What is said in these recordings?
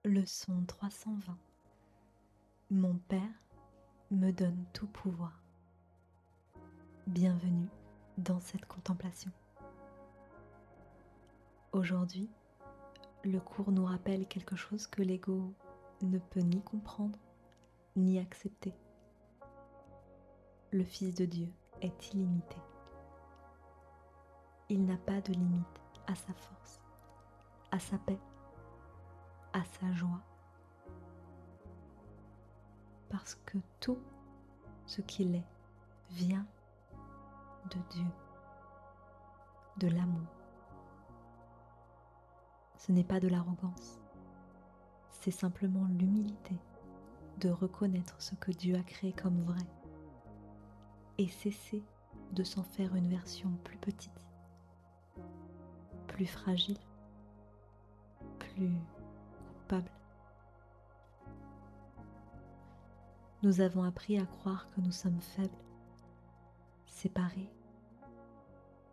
Leçon 320. Mon Père me donne tout pouvoir. Bienvenue dans cette contemplation. Aujourd'hui, le cours nous rappelle quelque chose que l'ego ne peut ni comprendre ni accepter. Le Fils de Dieu est illimité. Il n'a pas de limite à sa force, à sa paix, à sa joie. Parce que tout ce qu'il est vient de Dieu, de l'amour. Ce n'est pas de l'arrogance, c'est simplement l'humilité de reconnaître ce que Dieu a créé comme vrai et cesser de s'en faire une version plus petite, plus fragile, plus coupable. Nous avons appris à croire que nous sommes faibles, séparés,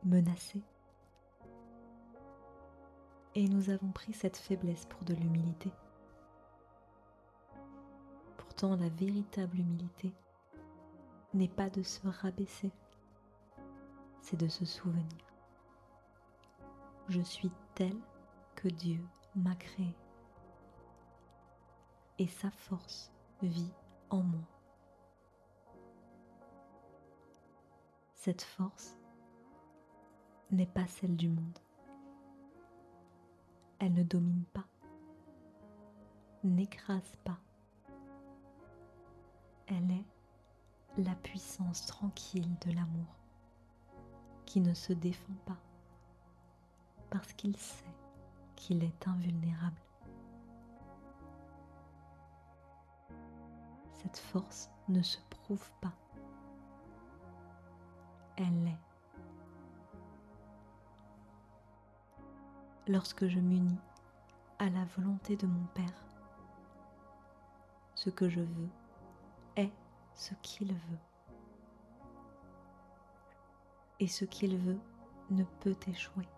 menacés. Et nous avons pris cette faiblesse pour de l'humilité. Pourtant, la véritable humilité n'est pas de se rabaisser, c'est de se souvenir. Je suis tel que Dieu m'a créé. Et sa force vit en moi. Cette force n'est pas celle du monde. Elle ne domine pas, n'écrase pas. Elle est la puissance tranquille de l'amour qui ne se défend pas parce qu'il sait qu'il est invulnérable. Cette force ne se prouve pas. Elle est. Lorsque je m'unis à la volonté de mon Père, ce que je veux est ce qu'il veut. Et ce qu'il veut ne peut échouer,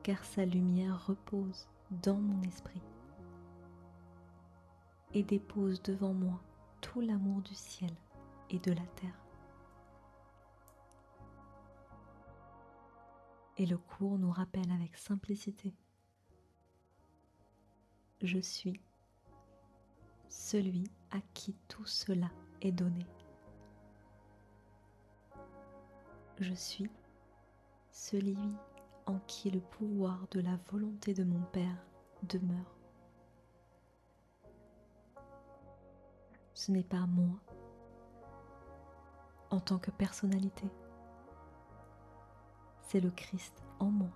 car sa lumière repose dans mon esprit et dépose devant moi tout l'amour du ciel et de la terre. Et le cours nous rappelle avec simplicité: je suis celui à qui tout cela est donné. Je suis celui en qui le pouvoir de la volonté de mon Père demeure. Ce n'est pas moi en tant que personnalité, c'est le Christ en moi,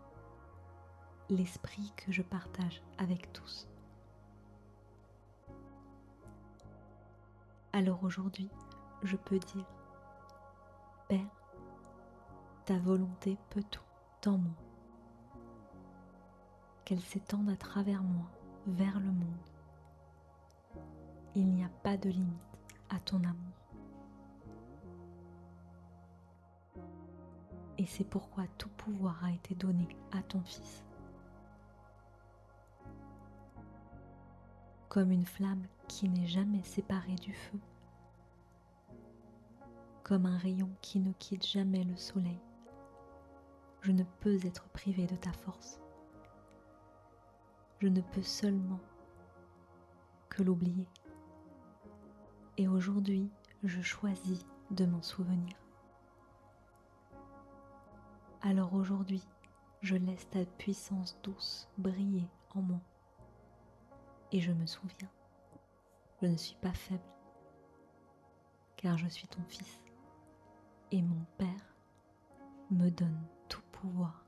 l'esprit que je partage avec tous. Alors aujourd'hui, je peux dire: Père, ta volonté peut tout en moi, qu'elle s'étende à travers moi vers le monde. Il n'y a pas de limite à ton amour. Et c'est pourquoi tout pouvoir a été donné à ton Fils. Comme une flamme qui n'est jamais séparée du feu, comme un rayon qui ne quitte jamais le soleil, je ne peux être privé de ta force. Je ne peux seulement que l'oublier. Et aujourd'hui, je choisis de m'en souvenir. Alors aujourd'hui, je laisse ta puissance douce briller en moi. Et je me souviens, je ne suis pas faible, car je suis ton Fils, et mon Père me donne tout pouvoir.